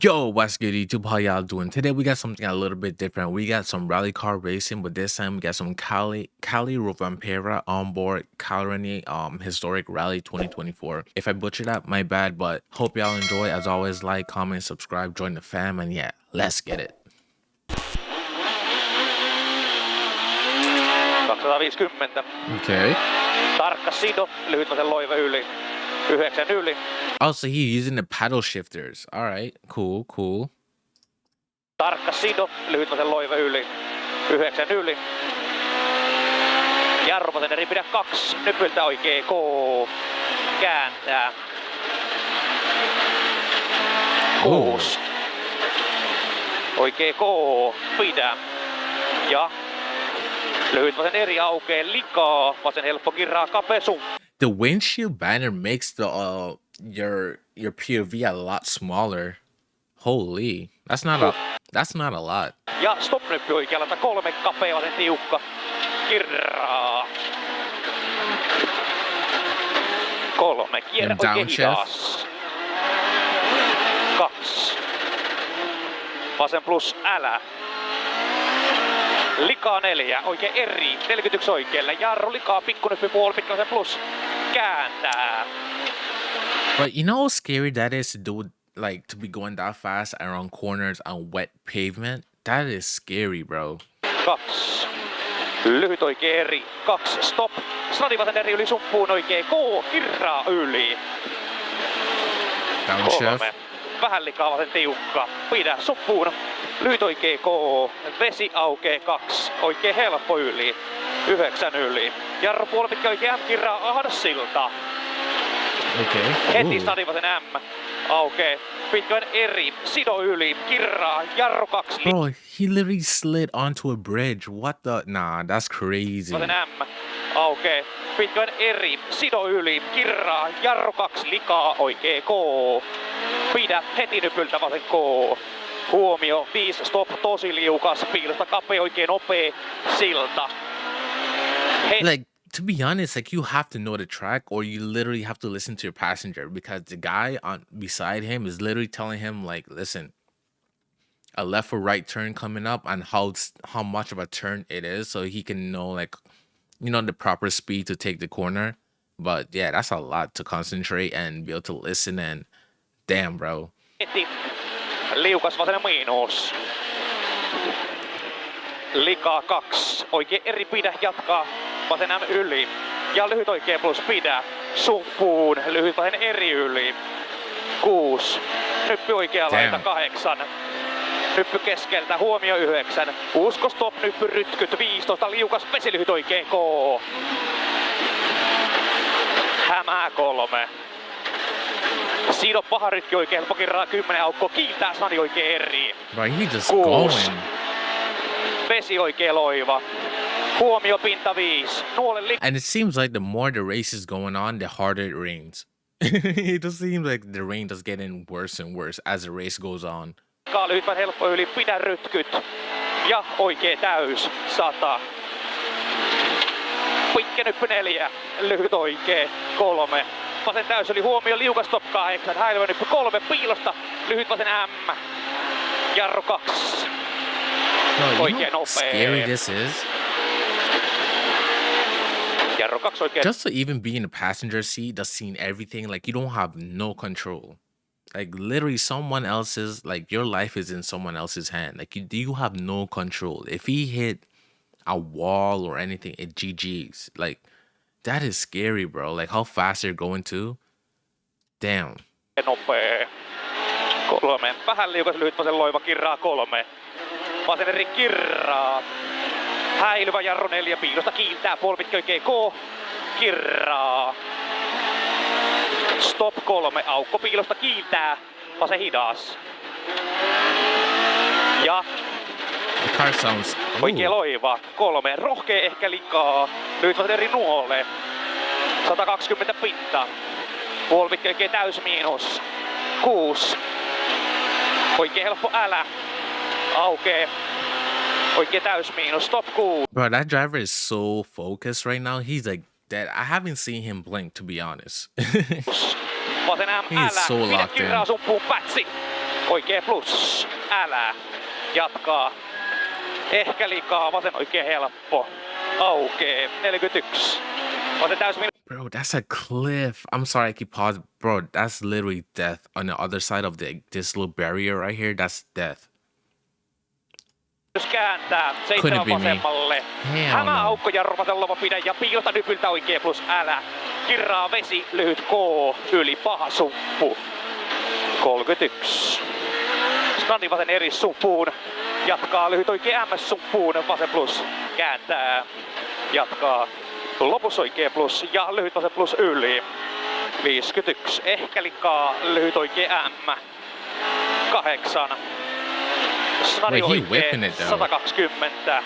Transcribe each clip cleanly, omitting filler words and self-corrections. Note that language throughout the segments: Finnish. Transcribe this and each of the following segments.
Yo, what's good, YouTube? How y'all doing? Today we got something a little bit different. We got some rally car racing, but this time we got some Cali Rovampera onboard Calrani historic rally 2024. If I butchered that, my bad, but hope y'all enjoy. As always, like, comment, subscribe, join the fam, and yeah, let's get it. 250. Okay. Tarkka sido, lyhytvasen loiva yli. 9 yli. Oh, so he's using the paddle shifters. All right, cool. Tarkka sido, lyhytvasen loiva yli. 9 yli. Jarruvasen eri pidä 2. Nypyltä oikee K. Kääntää. 6. Oikee K. Pidä. Ja lyhytvasen eri aukee likaa. Vasen helppo kirraa kapesu. The windshield banner makes the your POV a lot smaller. Holy, that's not a lot. Ja stop-nyppy oikealta 3 kapea, vasen tiukka. Kirraa. 3. Kierrä oikein hidas. 2. Vasen plus älä. Likaa 4. Oikein eri. 41 oikealle. Jarru likaa pikkunyppy puoli pitkä plus. Kääntää. But you know how scary that is to do, like to be going that fast around corners on wet pavement? That is scary, bro. 2. Lyhyt oikein eri. 2. Stop. Snadivasen eri yli suppuun oikein. K. Kirraa yli. 3. Vähän likaa vasen tiukka. Pidä suppuun. Lyhyt oikein K. Vesi aukee 2. Oikein helppo yli. 9 yli. Jarru puoli pitkä oikein M. Kirraa ahdassilta. Okay. Heti Snadivasen M. Aukee. Pitkän eri. Sido yli. Kirraa. Jarru 2. Bro, he literally slid onto a bridge. What the? Nah, that's crazy. Vasen M. Aukee. Pitkän eri. Sido yli. Kirraa. Jarru 2. Likaa. Oikee K. Pidä heti nypyltä vasen K. Huomio. 5. Stop. Tosi liukas. Piilosta kapea. Oikein nopea. Silta. Like, to be honest, like you have to know the track or you literally have to listen to your passenger because the guy on beside him is literally telling him like, listen, a left or right turn coming up and how much of a turn it is so he can know like, you know, the proper speed to take the corner. But yeah, that's a lot to concentrate and be able to listen and damn, bro. Liukas vasen miinus. Likaa 2. Oikein eri pidä jatkaa. Vasen M yli. Ja lyhyt oikein plus pidä. Suppuun. Lyhyt vasen eri yli. 6. Nyppy oikea laita 8. Nyppy keskeltä. Huomio 9. Usko stop. Nyppy rytkyt 15. Liukas vesilyhyt oikein K. Hämää 3. Sido paha rytki oikein helppo kirraa 10 aukko. Kiiltää Snadi oikein eri. Bro, he just 6. going. Vesi oikein loiva. Huomio pinta 5. And it seems like the more the race is going on, the harder it rains. It just seems like the rain is getting worse and worse as the race goes on. Lyhyt vähän helppo yli. Pidä rytkyt. Ja oikein täys. 100. Pitkä nyppy 4. Lyhyt oikein 3. Vasen täys oli huomio. Liukas top 8. Häilyvä nyppy 3. Piilosta. Lyhyt vasen M. Jarru 2. No, you know how scary this is? Jarru 2 oikein. Just to even be in the passenger seat, just seeing everything, like you don't have no control. Like literally someone else's, like your life is in someone else's hand. Like you have no control. If he hit a wall or anything, it GG's. Like that is scary, bro. Like how fast they're going to. Damn. Nopea. 3. Vähän liukas lyhyt vasen loiva kirraa 3. Vasen eri kirraa. Häilyvä jarru 4. Piilosta kiiltää. Puoli pitkä oikein K. Kirraa. Stop 3. Aukko piilosta kiiltää. Vasen hidas. Ja The car sounds. oikein loiva. 3. Rohkee ehkä likaa. Lyhyt vasen eri nuolle. 120 pinta. Puoli pitkä oikein täys miinus. 6. Oikein helppo älä. Aukee. Oikein täys miinus. Stop 6. Bro, that driver is so focused right now. He's like that. I haven't seen him blink, to be honest. Vasen M, He's älä. so Pidä locked in. kirraa suppuun pätsi. Oikee plus. Älä. Jatkaa. Ehkä liikaa. Vasen oikee helppo. Aukee. 41. Vasen täysmin. Bro, that's a cliff. I'm sorry I keep pausing. Bro, that's literally death. On the other side of this little barrier right here, that's death. Jos kääntää. 7 Couldn't be me. vasemmalle. Hell Hämää no. aukko, jarru vasemmalla pidä ja piilota nypyltä oikee plus. Älä. Kirraa vesi. Lyhyt K. Yli paha suppu. 31. Snadi vasen eri suppuun. Jatkaa lyhyt oikee MS suppuun. Vasen plus. Kääntää. Jatkaa. Lopussa oikee plus ja lyhyt vasen plus yli. 51. Ehkä liikaa. Lyhyt oikee M. 8. Snadi Wait, he oikee. whipping it though. 120.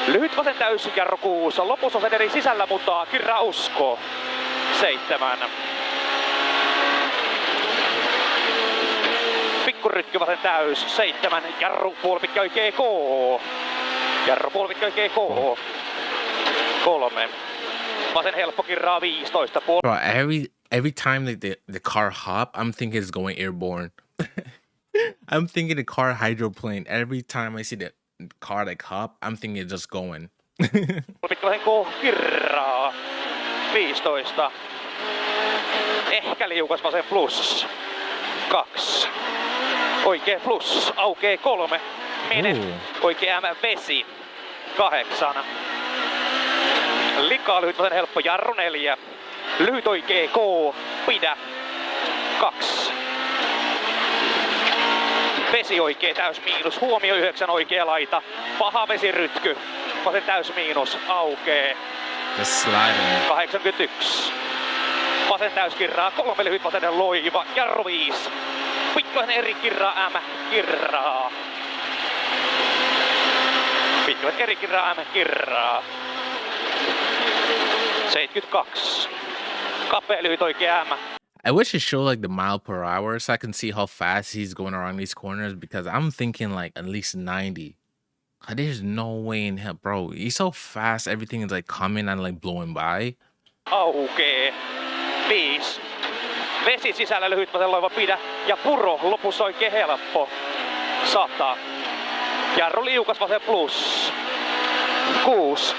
Lyhyt vasen täys jarru 6. Lopussa sen eri sisällä, mutta kirraa usko. 7. Pikkurytky vasen täys. 7. Jarru puolipitkä oikee K. Jarru puolipitkä oikee K. 3. Vasen helppo kirraa 15. Bro, every time like the car hop, I'm thinking it's going airborne. I'm thinking the car hydroplane. Every time I see the car like hop, I'm thinking it's just going. Puolipitkä vasen K. Kirraa 15. Ehkä liukas vasen plus. 2. Oikee plus. Aukee 3. Mene. Oikee M. Vesi. 8. Likaa lyhyt vasen helppo. Jarru 4. Lyhyt oikee K. Pidä. 2. Vesi oikee täys miinus. Huomio 9 oikea laita. Paha vesirytky. Vasen täys miinus. Aukee. Just sliding. 81. Vasen täyskirraa. 3 lyhyt vasen loiva. Jarru 5. Pitkäinen eri kirraa M. Kirraa. Pitkäinen eri kirraa M. Kirraa. 72. Kapea lyhyt oikea M. I wish it showed like the mile per hour so I can see how fast he's going around these corners because I'm thinking like at least 90. There's no way in hell, bro. He's so fast. Everything is like coming and like blowing by. Aukee. 5. Vesi sisällä lyhyt vasen loiva pidä. Ja puro lopussa oikein helppo. 100. Jarru liukas vasen plus. 6.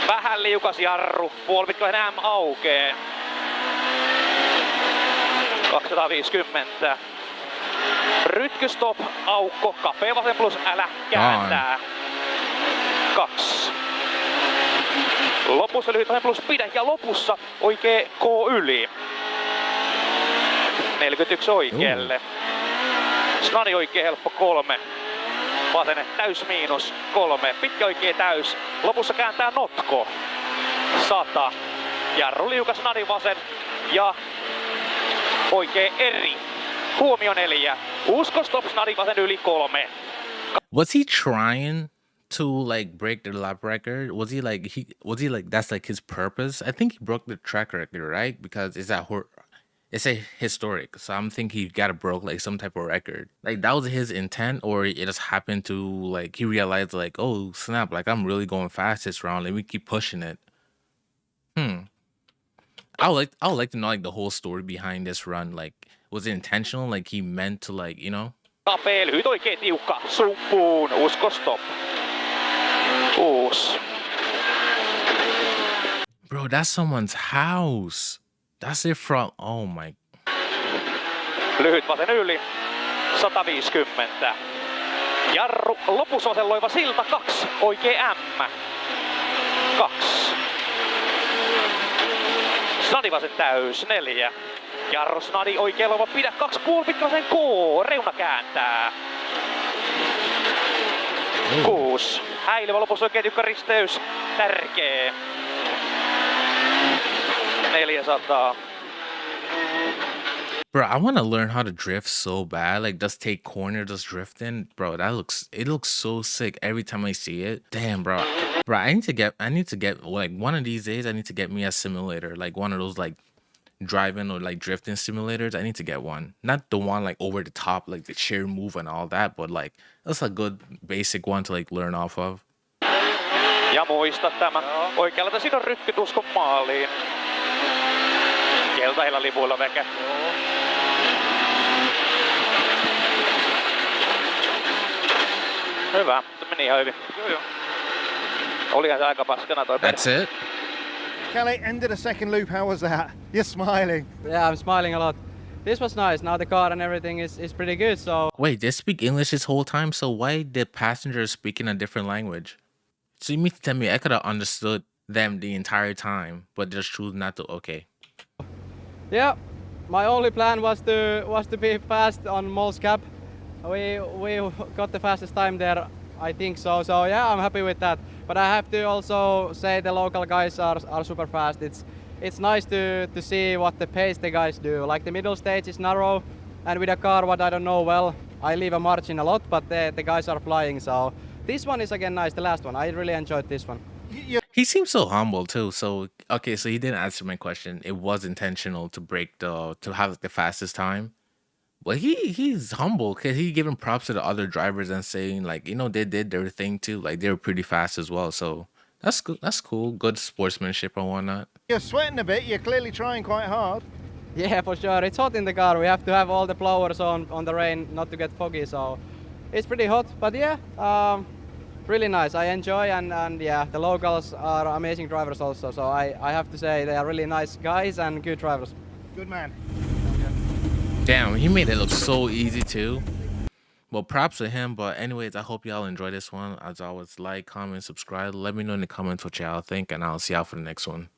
Vähän liukas jarru. Puolipitkäinen M aukee. 250. Rytkystop, aukko, kapea vasen plus, älä kääntää. 2. Lopussa lyhyt vasen plus, pidä ja lopussa oikee K yli. 41 oikealle. Snadi oikee helppo 3. Vasen täys miinus 3. Pitkä oikee täys. Lopussa kääntää notko. 100. Jarru liukas Snadi vasen ja oikee eri. Huomio 4. Usko stop Snadi vasen yli 3. Was he trying to like break the lap record? Was he like that's like his purpose? I think he broke the track record, right? Because it's a historic. So I'm thinking he got broke like some type of record. Like that was his intent, or it just happened to like he realized like, oh snap, like I'm really going fast this round. Let me keep pushing it. I would like to know like the whole story behind this run. Like, was it intentional? Like he meant to like, you know? Kapea lyhyt oikee tiukka. Suppuun. Usko stop. 6. Bro, that's someone's house. That's it from, oh my. Lyhyt vasen yli. 150. Jarru lopussa vasen loiva silta 2. Oikee M. 2. Snadi vasen täys 4. Jarru Snadi oikee loiva pidä 2,5 pitkä vasen K. Reuna kääntää. 6. Häilevä lopussa oikee tiukka risteys. Tärkee. 400. Bro, I want to learn how to drift so bad. Like, just take corner, just drifting. Bro, it looks so sick every time I see it. Damn, bro. Bro, I need to get like one of these days I need to get me a simulator. Like one of those like driving or like drifting simulators. I need to get one. Not the one like over the top, like the chair move and all that, but like that's a good basic one to like learn off of. Ja muista tämä. Oikealta sidon rytky uskon maaliin. Keltailla lipuilla veke. Hyvä, se meni ihan hyvin. Joo. Olihan se aika paskana toi That's it? Kelly, end of the second loop, how was that? You're smiling. Yeah, I'm smiling a lot. This was nice. Now the car and everything is pretty good, so... Wait, they speak English this whole time, so why did passengers speak in a different language? So you mean to tell me I could have understood them the entire time, but just choose not to? Okay. Yeah, my only plan was to be fast on Moll's Cap. We got the fastest time there, I think so. So yeah, I'm happy with that. But I have to also say the local guys are super fast. It's nice to see what the pace the guys do. Like the middle stage is narrow, and with a car what I don't know well, I leave a margin a lot, but the guys are flying. So this one is again nice, the last one. I really enjoyed this one. He seems so humble too. So okay, so he didn't answer my question. It was intentional to to have the fastest time. But he's humble because he giving props to the other drivers and saying like, you know, they did their thing too. Like they were pretty fast as well. So that's good. That's cool. Good sportsmanship and whatnot. You're sweating a bit. You're clearly trying quite hard. Yeah, for sure. It's hot in the car. We have to have all the blowers on the rain not to get foggy. So it's pretty hot. But yeah, really nice. I enjoy and yeah, the locals are amazing drivers also. So I have to say they are really nice guys and good drivers. Good man. Damn, he made it look so easy too. Well, props to him. But anyways, I hope y'all enjoy this one. As always, like, comment, subscribe. Let me know in the comments what y'all think, and I'll see y'all for the next one.